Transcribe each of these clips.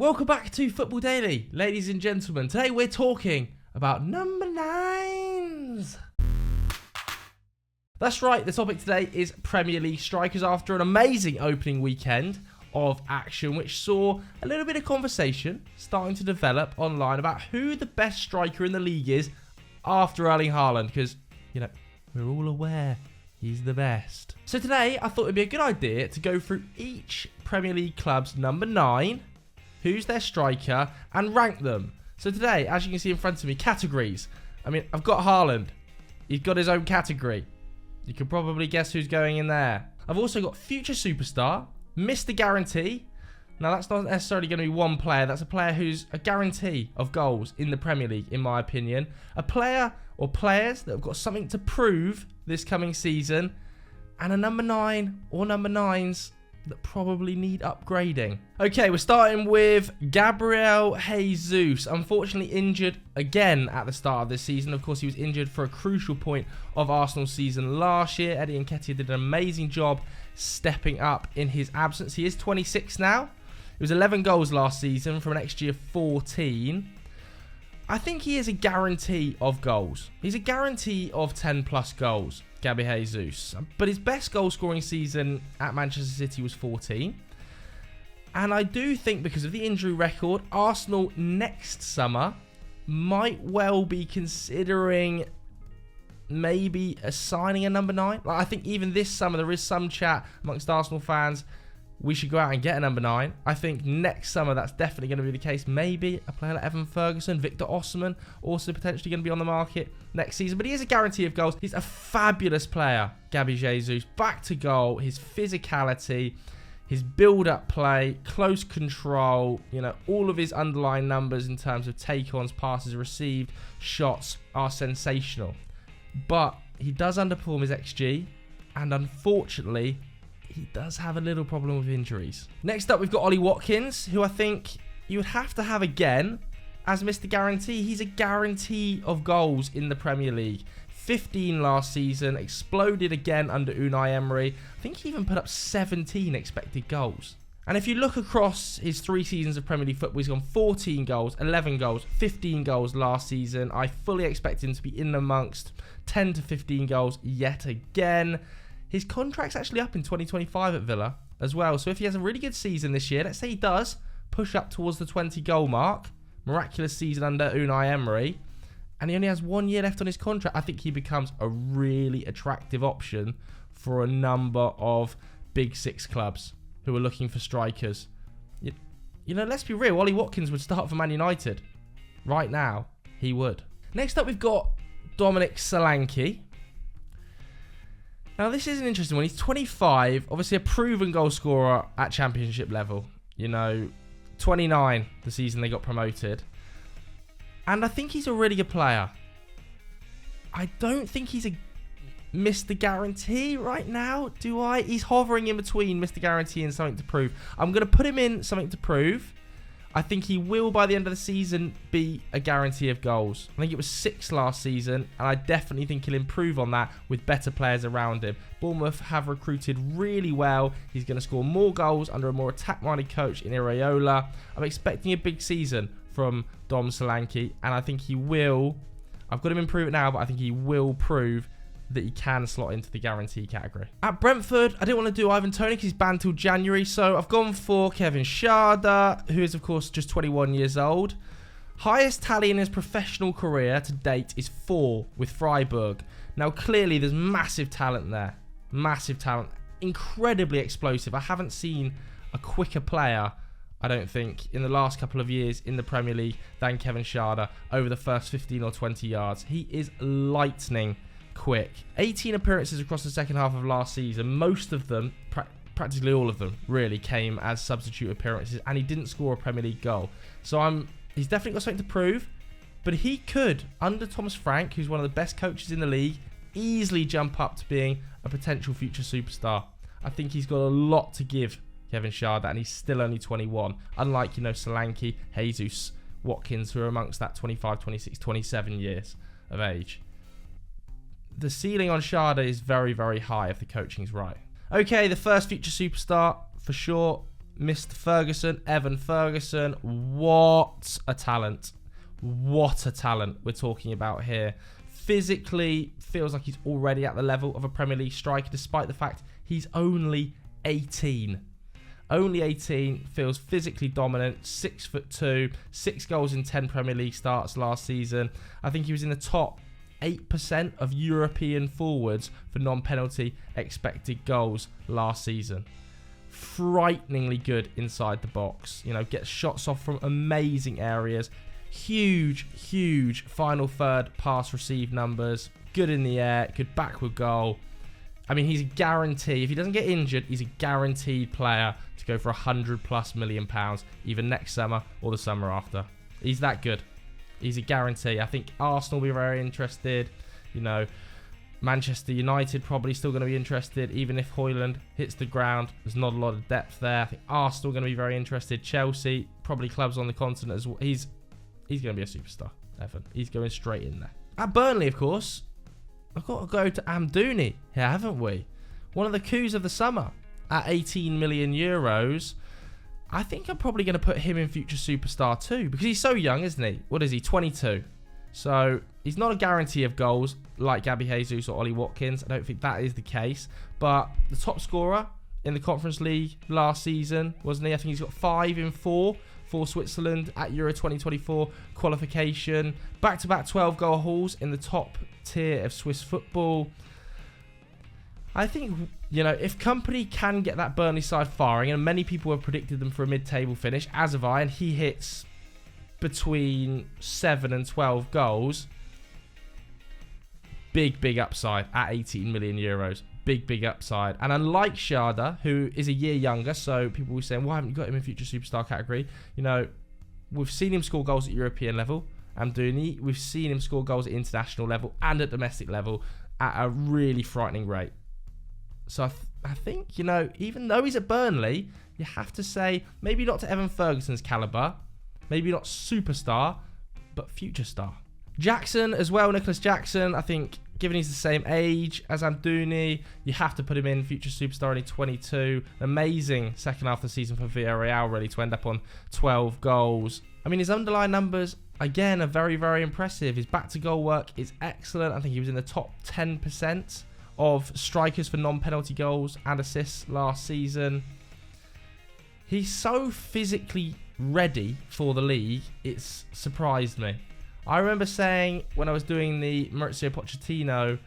Welcome back to Football Daily, ladies and gentlemen. Today we're talking about number 9s. That's right, the topic today is Premier League strikers after an amazing opening weekend of action, which saw a little bit of conversation starting to develop online about who the best striker in the league is after Erling Haaland, because, you know, we're all aware he's the best. So today I thought it'd be a good idea to go through each Premier League club's number 9, who's their striker, and rank them. So today, as you can see in front of me, categories. I mean, I've got Haaland. He's got his own category. You can probably guess who's going in there. I've also got future superstar, Mr. Guarantee. Now, that's not necessarily going to be one player. That's a player who's a guarantee of goals in the Premier League, in my opinion. A player or players that have got something to prove this coming season. And a number 9 or number 9s that probably need upgrading. Okay, we're starting with Gabriel Jesus. Unfortunately injured again at the start of this season. Of course, he was injured for a crucial point of Arsenal's season last year. Eddie Nketiah did an amazing job stepping up in his absence. He is 26 now. It was 11 goals last season from an XG of 14. I think he is a guarantee of goals. He's a guarantee of 10 plus goals, Gabriel Jesus. But his best goal scoring season at Manchester City was 14. And I do think because of the injury record, Arsenal next summer might well be considering maybe assigning a number 9. Like, I think even this summer there is some chat amongst Arsenal fans we should go out and get a number 9. I think next summer that's definitely going to be the case. Maybe a player like Evan Ferguson, Victor Osimhen, also potentially going to be on the market next season. But he is a guarantee of goals. He's a fabulous player, Gabby Jesus. Back to goal, his physicality, his build-up play, close control, you know, all of his underlying numbers in terms of take-ons, passes received, shots are sensational. But he does underperform his XG, and unfortunately, he does have a little problem with injuries. Next up, we've got Ollie Watkins, who I think you would have to have again as Mr. Guarantee. He's a guarantee of goals in the Premier League. 15 last season, exploded again under Unai Emery. I think he even put up 17 expected goals. And if you look across his 3 seasons of Premier League football, he's gone 14 goals, 11 goals, 15 goals last season. I fully expect him to be in amongst 10 to 15 goals yet again. His contract's actually up in 2025 at Villa as well. So if he has a really good season this year, let's say he does push up towards the 20 goal mark, miraculous season under Unai Emery, and he only has 1 year left on his contract, I think he becomes a really attractive option for a number of Big 6 clubs who are looking for strikers. You know, let's be real, Ollie Watkins would start for Man United. Right now, he would. Next up, we've got Dominic Solanke. Now, this is an interesting one. He's 25, obviously a proven goal scorer at championship level. You know, 29 the season they got promoted. And I think he's a really good player. I don't think he's a Mr. Guarantee right now, do I? He's hovering in between Mr. Guarantee and something to prove. I'm going to put him in something to prove. I think he will, by the end of the season, be a guarantee of goals. I think it was 6 last season, and I definitely think he'll improve on that with better players around him. Bournemouth have recruited really well. He's going to score more goals under a more attack-minded coach in Iraola. I'm expecting a big season from Dom Solanke, and I think he will. I've got him improve it now, but I think he will prove that he can slot into the guarantee category. At Brentford, I didn't want to do Ivan Toney because he's banned till January, so I've gone for Kevin Schade, who is, of course, just 21 years old. Highest tally in his professional career to date is 4 with Freiburg. Now, clearly, there's massive talent there. Massive talent. Incredibly explosive. I haven't seen a quicker player, I don't think, in the last couple of years in the Premier League than Kevin Schade over the first 15 or 20 yards. He is lightning quick. 18 appearances across the second half of last season. Most of them, practically all of them, really came as substitute appearances, and he didn't score a Premier League goal. So he's definitely got something to prove, but he could, under Thomas Frank, who's one of the best coaches in the league, easily jump up to being a potential future superstar. I think he's got a lot to give, Kevin Schade, and he's still only 21. Unlike, you know, Solanke, Jesus, Watkins, who are amongst that 25, 26, 27 years of age. The ceiling on Schade is very, very high if the coaching's right. Okay, the first future superstar, for sure, Mr. Ferguson, Evan Ferguson. What a talent. What a talent we're talking about here. Physically, feels like he's already at the level of a Premier League striker, despite the fact he's only 18. Only 18, feels physically dominant, 6'2", 6 goals in 10 Premier League starts last season. I think he was in the top 8% of European forwards for non-penalty expected goals last season. Frighteningly good inside the box. You know, gets shots off from amazing areas. Huge final third pass receive numbers. Good in the air, good backward goal. I mean, he's a guarantee. If he doesn't get injured, he's a guaranteed player to go for £100+ million either next summer or the summer after. He's that good. He's a guarantee. I think Arsenal will be very interested. You know, Manchester United probably still going to be interested, even if Hojlund hits the ground. There's not a lot of depth there. I think Arsenal are going to be very interested. Chelsea, probably clubs on the continent as well. He's going to be a superstar, Evan. He's going straight in there. At Burnley, of course, I've got to go to Amdouni here, haven't we? One of the coups of the summer at 18 million euros. I think I'm probably going to put him in future superstar too, because he's so young, isn't he? What is he? 22. So he's not a guarantee of goals like Gabby Jesus or Ollie Watkins. I don't think that is the case. But the top scorer in the Conference League last season, wasn't he? I think he's got 5 in 4 for Switzerland at Euro 2024 qualification. Back-to-back 12-goal hauls in the top tier of Swiss football. I think, you know, if Company can get that Burnley side firing, and many people have predicted them for a mid-table finish, as have I, and he hits between 7 and 12 goals, big upside at 18 million euros. Big upside. And unlike Schade, who is a year younger, so people were saying, why haven't you got him in future superstar category? You know, we've seen him score goals at European level. Amdouni, we've seen him score goals at international level and at domestic level at a really frightening rate. So I think, you know, even though he's at Burnley, you have to say, maybe not to Evan Ferguson's calibre, maybe not superstar, but future star. Jackson as well, Nicholas Jackson, I think, given he's the same age as Amdouni, you have to put him in future superstar, only 22. Amazing second half of the season for Villarreal, really, to end up on 12 goals. I mean, his underlying numbers, again, are very impressive. His back-to-goal work is excellent. I think he was in the top 10% of strikers for non-penalty goals and assists last season. He's so physically ready for the league, it's surprised me. I remember saying when I was doing the Mauricio Pochettino,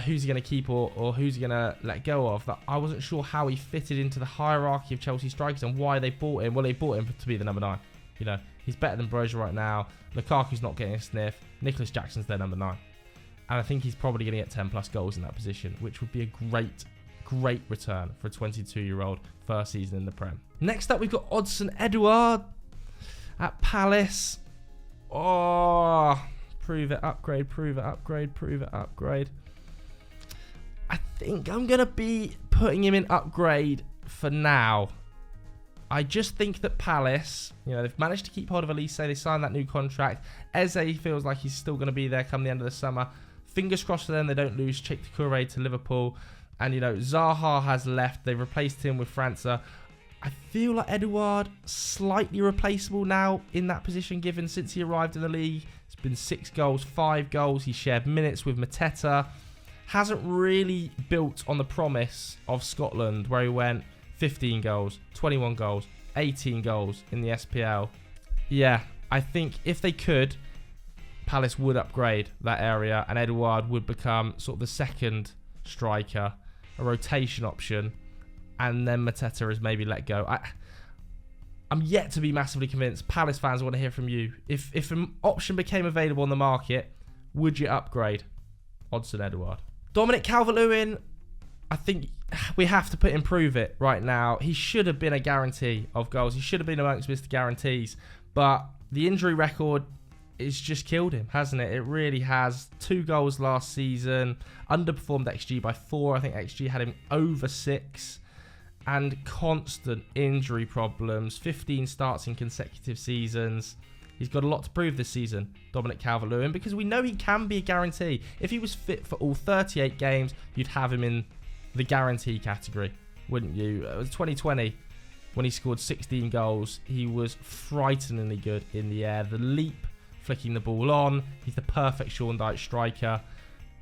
who's he going to keep or who's he going to let go of, that I wasn't sure how he fitted into the hierarchy of Chelsea strikers and why they bought him. Well, they bought him to be the number 9. You know, he's better than Broja right now. Lukaku's not getting a sniff. Nicholas Jackson's their number 9. And I think he's probably going to get 10 plus goals in that position, which would be a great return for a 22-year-old first season in the Prem. Next up, we've got Edouard at Palace. Oh, prove it, upgrade. I think I'm going to be putting him in upgrade for now. I just think that Palace, you know, they've managed to keep hold of Elise. They signed that new contract. Eze feels like he's still going to be there come the end of the summer. Fingers crossed for them they don't lose Cheick Doucouré to Liverpool. And, you know, Zaha has left. They've replaced him with França. I feel like Edouard slightly replaceable now in that position, given since he arrived in the league. It's been 6 goals, 5 goals. He shared minutes with Mateta. Hasn't really built on the promise of Scotland, where he went 15 goals, 21 goals, 18 goals in the SPL. Yeah, I think if they could, Palace would upgrade that area and Edouard would become sort of the second striker, a rotation option, and then Mateta is maybe let go. I'm yet to be massively convinced. Palace fans, I want to hear from you. If an option became available on the market, would you upgrade Odsonne Edouard? Dominic Calvert-Lewin, I think we have to put improve it right now. He should have been a guarantee of goals. He should have been amongst Mr. Guarantees. But the injury record has just killed him, hasn't it? It really has. 2 goals last season. Underperformed XG by 4. I think XG had him over 6. And constant injury problems. 15 starts in consecutive seasons. He's got a lot to prove this season, Dominic Calvert-Lewin, because we know he can be a guarantee. If he was fit for all 38 games, you'd have him in the guarantee category, wouldn't you? It was 2020. when he scored 16 goals. He was frighteningly good in the air. The leap, flicking the ball on. He's the perfect Sean Dyche striker.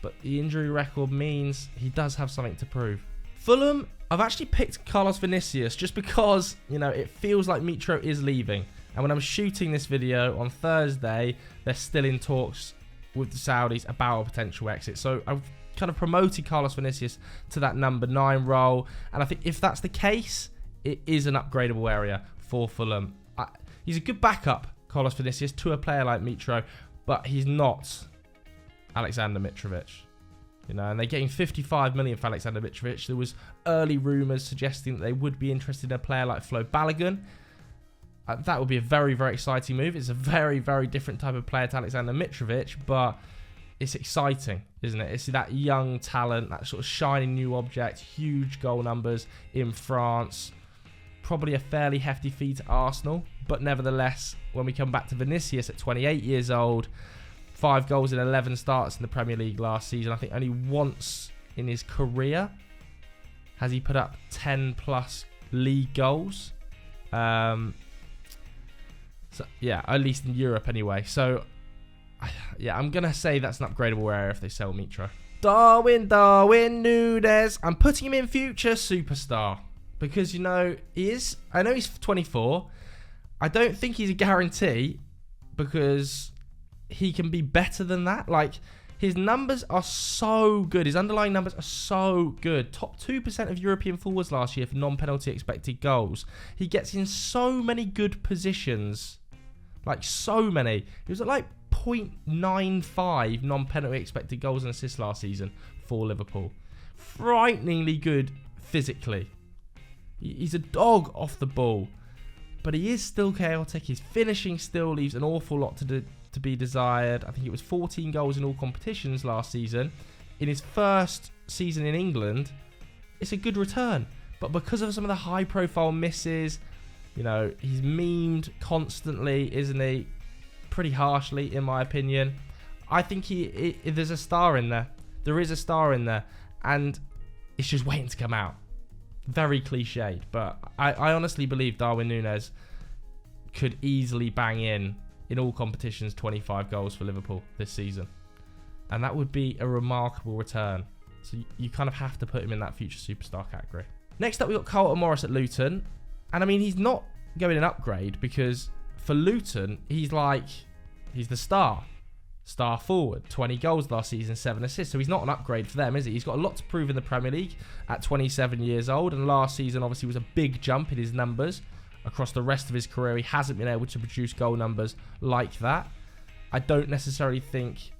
But the injury record means he does have something to prove. Fulham, I've actually picked Carlos Vinicius just because, you know, it feels like Mitro is leaving. And when I'm shooting this video on Thursday, they're still in talks with the Saudis about a potential exit. So I've kind of promoted Carlos Vinicius to that number 9 role. And I think if that's the case, it is an upgradable area for Fulham. He's a good backup, Carlos Vinicius, to a player like Mitro, but he's not Alexander Mitrovic, you know, and they're getting 55 million for Alexander Mitrovic. There was early rumours suggesting that they would be interested in a player like Flo Balogun. That would be a very, very exciting move. It's a very, very different type of player to Alexander Mitrovic, but it's exciting, isn't it? It's that young talent, that sort of shining new object, huge goal numbers in France. Probably a fairly hefty fee to Arsenal, but nevertheless, when we come back to Vinicius at 28 years old, 5 goals in 11 starts in the Premier League last season. I think only once in his career has he put up 10 plus league goals. So yeah, at least in Europe anyway. So yeah, I'm going to say that's an upgradable area if they sell Mitro. Darwin Nunez. I'm putting him in future superstar because, you know, I know he's 24. I don't think he's a guarantee because he can be better than that. Like, his numbers are so good. His underlying numbers are so good. Top 2% of European forwards last year for non-penalty expected goals. He gets in so many good positions. Like, so many. He was at like 0.95 non-penalty expected goals and assists last season for Liverpool. Frighteningly good physically. He's a dog off the ball. But he is still chaotic. His finishing still leaves an awful lot to be desired. I think it was 14 goals in all competitions last season. In his first season in England, it's a good return. But because of some of the high-profile misses, you know, he's memed constantly, isn't he? Pretty harshly, in my opinion. I think there's a star in there. There is a star in there. And it's just waiting to come out. Very cliched. But I honestly believe Darwin Nunez could easily bang in all competitions 25 goals for Liverpool this season. And that would be a remarkable return. So you kind of have to put him in that future superstar category. Next up, we've got Carlton Morris at Luton. And I mean, he's not going an upgrade because for Luton, he's the star forward. 20 goals last season, 7 assists. So he's not an upgrade for them, is he? He's got a lot to prove in the Premier League at 27 years old. And last season, obviously, was a big jump in his numbers. Across the rest of his career, he hasn't been able to produce goal numbers like that. I don't necessarily think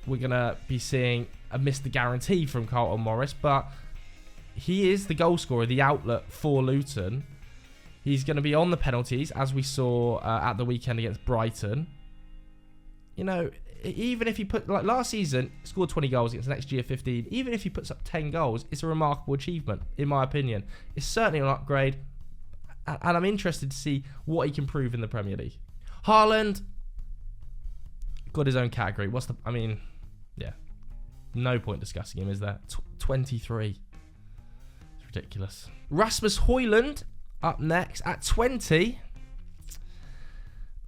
we're going to be seeing a Mr. Guarantee from Carlton Morris, but he is the goal scorer, the outlet for Luton. He's going to be on the penalties, as we saw at the weekend against Brighton. You know, even if he like last season, scored 20 goals against the next year 15, even if he puts up 10 goals, it's a remarkable achievement, in my opinion. It's certainly an upgrade. And I'm interested to see what he can prove in the Premier League. Haaland got his own category. Yeah. No point discussing him, is there? 23. It's ridiculous. Rasmus Hojlund up next at 20.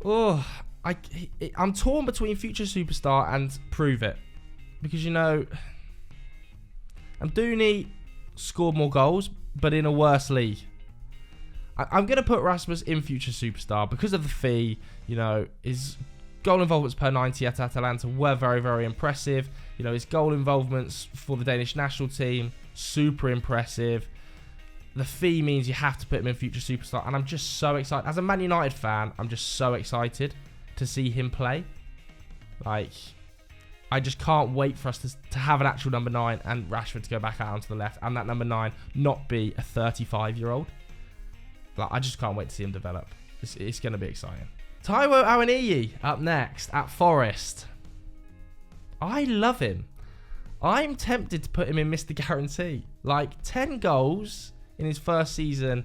Oh, I'm torn between future superstar and prove it. Because, you know, Amdouni scored more goals, but in a worse league. I'm going to put Rasmus in future superstar because of the fee. You know, his goal involvements per 90 at Atalanta were very, very impressive. You know, his goal involvements for the Danish national team, super impressive. The fee means you have to put him in future superstar. And I'm just so excited. As a Man United fan, I'm just so excited to see him play. Like, I just can't wait for us to have an actual number 9 and Rashford to go back out onto the left. And that number 9 not be a 35-year-old. Like, I just can't wait to see him develop. It's going to be exciting. Taiwo Awoniyi up next at Forest. I love him. I'm tempted to put him in Mr. Guarantee. Like, 10 goals in his first season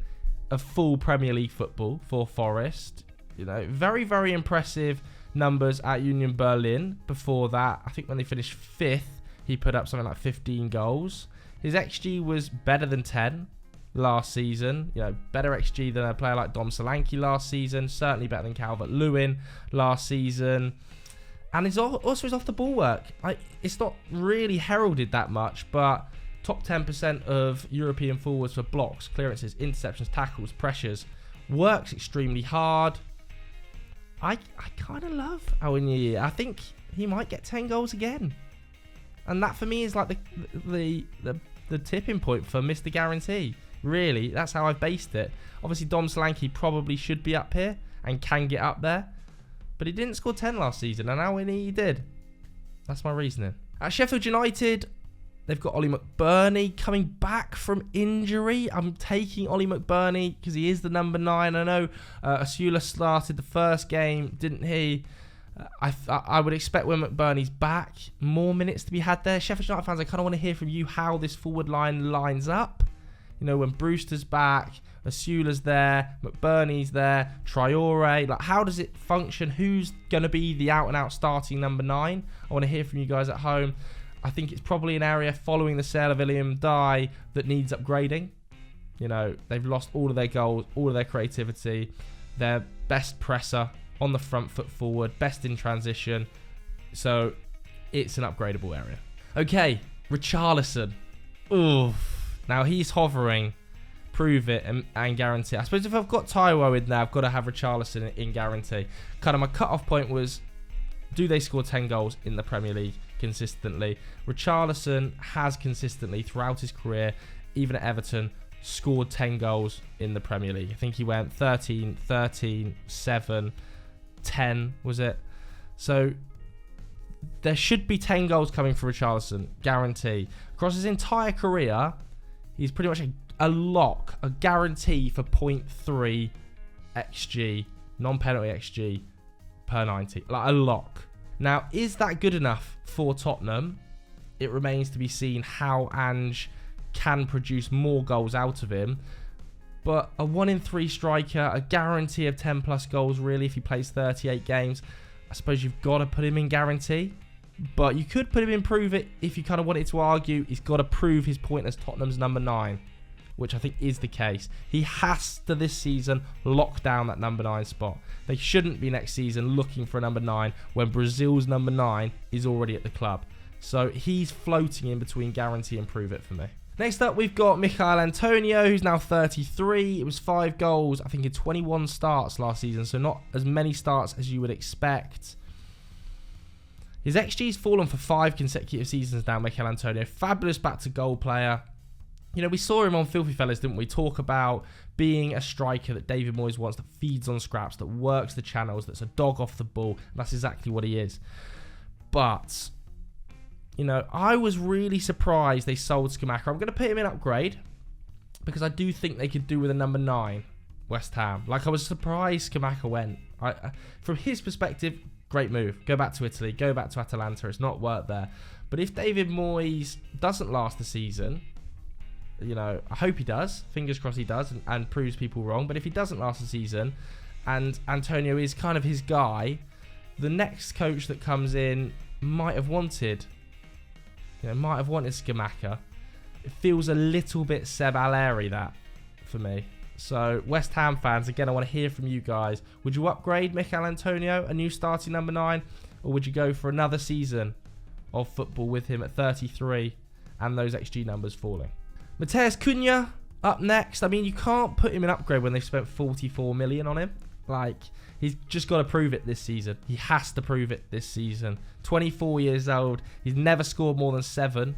of full Premier League football for Forest. You know, very, very impressive numbers at Union Berlin. Before that, I think when they finished 5th, he put up something like 15 goals. His XG was better than 10. last season. Better XG than a player like Solanke last season. Certainly better than Calvert-Lewin last season. And it's also his off-the-ball work. It's not really heralded that much, but top 10% of European forwards for blocks, clearances, interceptions, tackles, pressures. Works extremely hard. I kind of love Awoniyi. I think he might get 10 goals again. And that for me is like the tipping point for Mr. Guarantee. Really, that's how I've based it. Obviously, Solanke probably should be up here and can get up there. But he didn't score 10 last season, and Awoniyi did. That's my reasoning. At Sheffield United, they've got Ollie McBurnie coming back from injury. I'm taking Ollie McBurnie because he is the number 9. I know Asula started the first game, didn't he? I would expect when McBurnie's back, more minutes to be had there. Sheffield United fans, I kind of want to hear from you how this forward line lines up. When Brewster's back, Asula's there, McBurnie's there, Traore. Like, how does it function? Who's going to be the out-and-out starting number 9? I want to hear from you guys at home. I think it's probably an area following the sale of Iliam Dye that needs upgrading. They've lost all of their goals, all of their creativity, their best presser on the front foot forward, best in transition. So it's an upgradable area. Okay, Richarlison. Oof. Now he's hovering, prove it and guarantee. I suppose if I've got Taiwo in there, I've got to have Richarlison in guarantee. Kind of my cut-off point was, do they score 10 goals in the Premier League consistently? Richarlison has consistently throughout his career, even at Everton, scored 10 goals in the Premier League. I think he went 13, 7, 10 was it? So there should be 10 goals coming for Richarlison, guarantee. Across his entire career, he's pretty much a lock, a guarantee for 0.3 XG, non-penalty XG per 90. Like a lock. Now, is that good enough for Tottenham? It remains to be seen how Ange can produce more goals out of him. But a 1 in 3 striker, a guarantee of 10 plus goals really if he plays 38 games. I suppose you've got to put him in guarantee. But you could put him in prove it if you kind of wanted to argue. He's got to prove his point as Tottenham's number 9, which I think is the case. He has to this season lock down that number 9 spot. They shouldn't be next season looking for a number 9 when Brazil's number 9 is already at the club. So he's floating in between guarantee and prove it for me. Next up, we've got Michail Antonio, who's now 33. It was 5 goals, I think, in 21 starts last season, so not as many starts as you would expect. His XG's fallen for 5 consecutive seasons now, Michail Antonio. Fabulous back-to-goal player. We saw him on Filthy Fellas, didn't we? Talk about being a striker that David Moyes wants, that feeds on scraps, that works the channels, that's a dog off the ball. And that's exactly what he is. But, I was really surprised they sold Scamacca. I'm going to put him in upgrade because I do think they could do with a number 9, West Ham. Like, I was surprised Scamacca went. From his perspective, great move. Go back to Italy. Go back to Atalanta. It's not worked there. But if David Moyes doesn't last the season, I hope he does. Fingers crossed he does and proves people wrong. But if he doesn't last the season and Antonio is kind of his guy, the next coach that comes in might have wanted Scamacca. It feels a little bit Seb Aleri, that, for me. So, West Ham fans, again, I want to hear from you guys. Would you upgrade Michail Antonio, a new starting number 9? Or would you go for another season of football with him at 33 and those XG numbers falling? Matheus Cunha up next. I mean, you can't put him in upgrade when they've spent 44 million on him. Like, he's just got to prove it this season. He has to prove it this season. 24 years old. He's never scored more than 7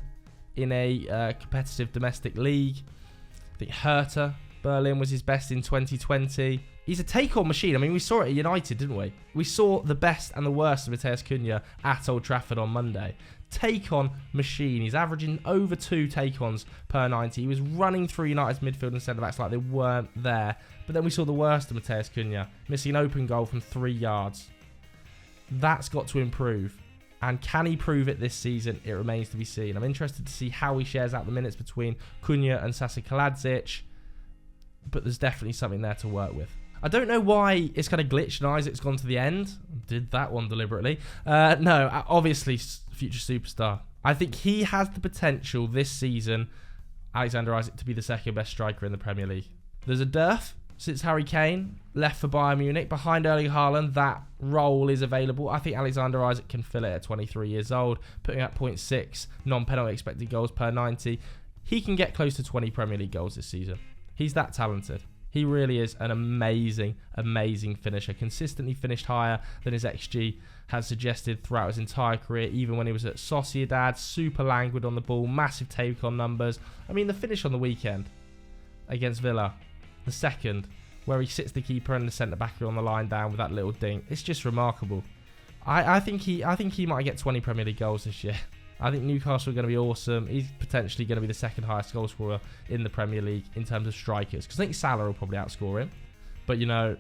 in a competitive domestic league. I think Hertha Berlin was his best in 2020. He's a take-on machine. I mean, we saw it at United, didn't we? We saw the best and the worst of Matheus Cunha at Old Trafford on Monday. Take-on machine. He's averaging over 2 take-ons per 90. He was running through United's midfield and centre-backs like they weren't there. But then we saw the worst of Matheus Cunha, missing an open goal from 3 yards. That's got to improve. And can he prove it this season? It remains to be seen. I'm interested to see how he shares out the minutes between Cunha and Sasa Kaladzic. But there's definitely something there to work with. I don't know why it's kind of glitched and Isaac's gone to the end. Did that one deliberately. No, obviously future superstar. I think he has the potential this season Alexander Isak to be the second best striker in the Premier League. There's a dearth since Harry Kane left for Bayern Munich. Behind Erling Haaland, that role is available. I think Alexander Isak can fill it at 23 years old, putting up 0.6 non-penalty expected goals per 90. He can get close to 20 Premier League goals this season. He's that talented. He really is an amazing, amazing finisher. Consistently finished higher than his XG has suggested throughout his entire career, even when he was at Sociedad. Super languid on the ball, massive take-on numbers. I mean, the finish on the weekend against Villa, the second, where he sits the keeper and the centre-back on the line down with that little ding. It's just remarkable. I think he might get 20 Premier League goals this year. I think Newcastle are going to be awesome. He's potentially going to be the second highest goal scorer in the Premier League in terms of strikers. Because I think Salah will probably outscore him. But, you know,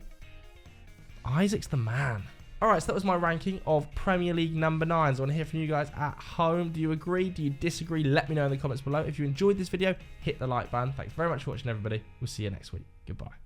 Isak's the man. Alright, so that was my ranking of Premier League number 9s. I want to hear from you guys at home. Do you agree? Do you disagree? Let me know in the comments below. If you enjoyed this video, hit the like button. Thanks very much for watching, everybody. We'll see you next week. Goodbye.